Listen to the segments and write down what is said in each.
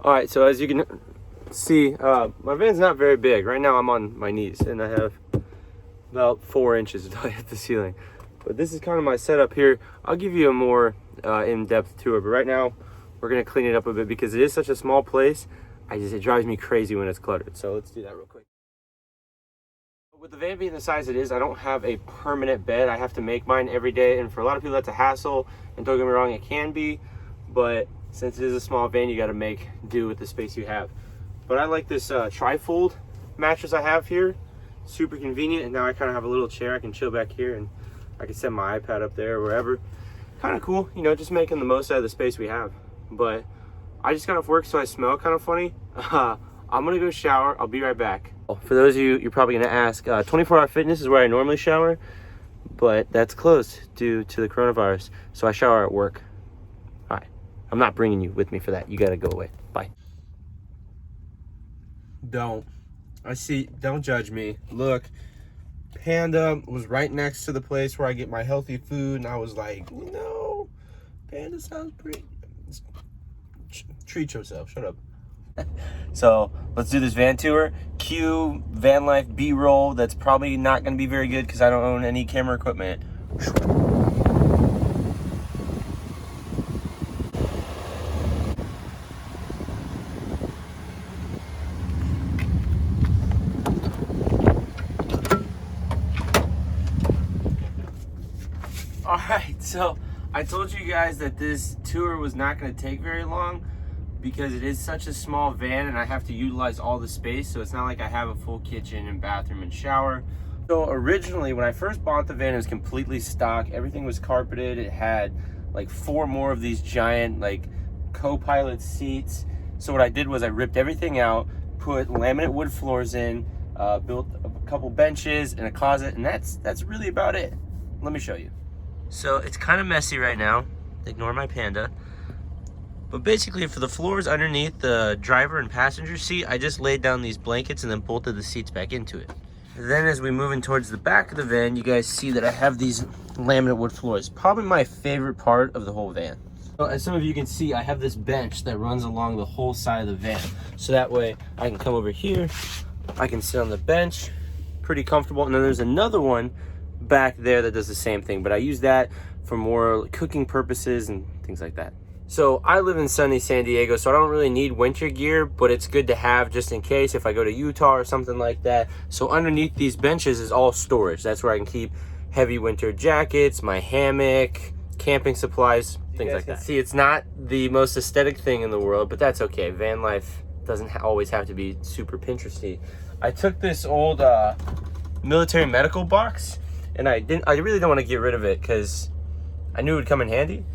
All right, so as you can see, my van's not very big. Right now I'm on my knees and I have about 4 inches until I hit the ceiling. But this is kind of my setup here. I'll give you a more in-depth tour, but right now we're gonna clean it up a bit because it is such a small place. It drives me crazy when it's cluttered. So let's do that real quick. With the van being the size it is, I don't have a permanent bed. I have to make mine every day, and for a lot of people that's a hassle, and don't get me wrong, it can be, but since it is a small van, you gotta make do with the space you have. But I like this trifold mattress I have here. Super convenient, and now I kind of have a little chair. I can chill back here, and I can set my iPad up there or wherever. Kind of cool, you know, just making the most out of the space we have. But I just got off work, so I smell kind of funny. I'm gonna go shower. I'll be right back. For those of you, you're probably gonna ask, 24 Hour Fitness is where I normally shower, but that's closed due to the coronavirus. So I shower at work. All right, I'm not bringing you with me for that. You gotta go away. Bye. Don't judge me. Look, Panda was right next to the place where I get my healthy food, and I was like, no, Panda sounds pretty. Treat yourself. Shut up. So let's do this van tour. Cue van life B-roll. That's probably not going to be very good because I don't own any camera equipment. All right, so I told you guys that this tour was not going to take very long because it is such a small van and I have to utilize all the space, so it's not like I have a full kitchen and bathroom and shower. So originally, when I first bought the van, it was completely stock. Everything was carpeted. It had like 4 more of these giant like co-pilot seats. So what I did was I ripped everything out, put laminate wood floors in, built a couple benches and a closet, and that's really about it. Let me show you. So it's kind of messy right now. Ignore my Panda. But basically, for the floors underneath the driver and passenger seat, I just laid down these blankets and then bolted the seats back into it. And then as we move in towards the back of the van, you guys see that I have these laminate wood floors. Probably my favorite part of the whole van. So as some of you can see, I have this bench that runs along the whole side of the van. So that way I can come over here, I can sit on the bench, pretty comfortable. And then there's another one back there that does the same thing, but I use that for more cooking purposes and things like that. So I live in sunny San Diego, so I don't really need winter gear, but it's good to have just in case if I go to Utah or something like that. So underneath these benches is all storage. That's where I can keep heavy winter jackets, my hammock, camping supplies, things like that. See, it's not the most aesthetic thing in the world, but that's okay. Van life doesn't always have to be super Pinteresty. I took this old military medical box, and I really don't want to get rid of it because I knew it would come in handy.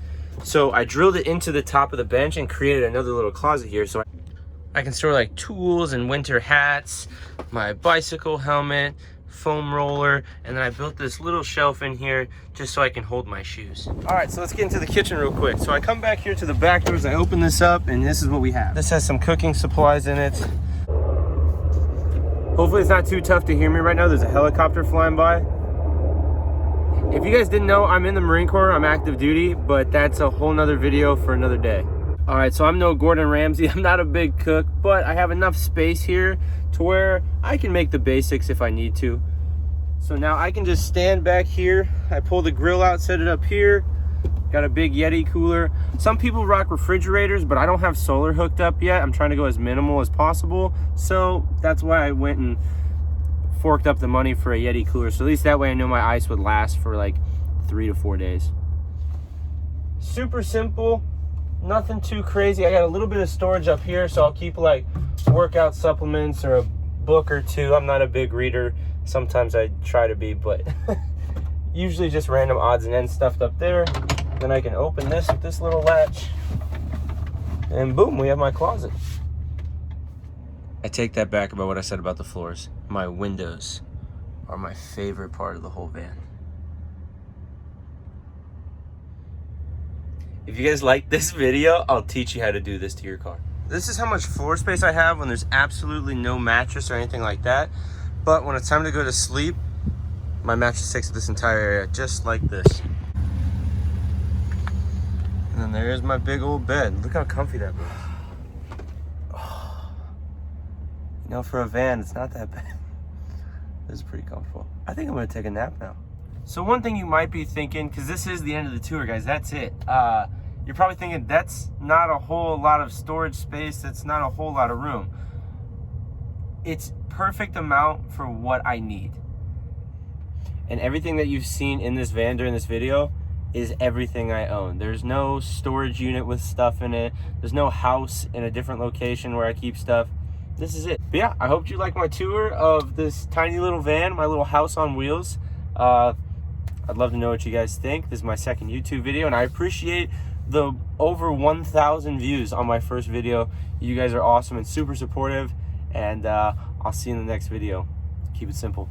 So I drilled it into the top of the bench and created another little closet here. So I can store like tools and winter hats, my bicycle helmet, foam roller, and then I built this little shelf in here just so I can hold my shoes. All right, so let's get into the kitchen real quick. So I come back here to the back doors, I open this up, and this is what we have. This has some cooking supplies in it. Hopefully it's not too tough to hear me right now. There's a helicopter flying by. If you guys didn't know, I'm in the Marine Corps. I'm active duty, but that's a whole nother video for another day. All right, so I'm no Gordon Ramsay. I'm not a big cook, but I have enough space here to where I can make the basics if I need to. So now I can just stand back here. I pull the grill out, set it up here. Got a big Yeti cooler. Some people rock refrigerators, but I don't have solar hooked up yet. I'm trying to go as minimal as possible. So that's why I went and forked up the money for a Yeti cooler, so at least that way I know my ice would last for like 3 to 4 days. Super simple, nothing too crazy. I got a little bit of storage up here, so I'll keep like workout supplements or a book or two. I'm not a big reader. Sometimes I try to be, but usually just random odds and ends stuffed up there. Then I can open this with this little latch, and boom, we have my closet. I take that back about what I said about the floors. My windows are my favorite part of the whole van. If you guys like this video, I'll teach you how to do this to your car. This is how much floor space I have when there's absolutely no mattress or anything like that. But when it's time to go to sleep, my mattress takes this entire area just like this. And then there's my big old bed. Look how comfy that is. You know, for a van, it's not that bad. This is pretty comfortable. I think I'm gonna take a nap now. So one thing you might be thinking, because this is the end of the tour, guys, that's it. You're probably thinking, that's not a whole lot of storage space, that's not a whole lot of room. It's perfect amount for what I need. And everything that you've seen in this van during this video is everything I own. There's no storage unit with stuff in it. There's no house in a different location where I keep stuff. This is it. But yeah, I hope you like my tour of this tiny little van, my little house on wheels. I'd love to know what you guys think. This is my second YouTube video, and I appreciate the over 1,000 views on my first video. You guys are awesome and super supportive, and I'll see you in the next video. Keep it simple.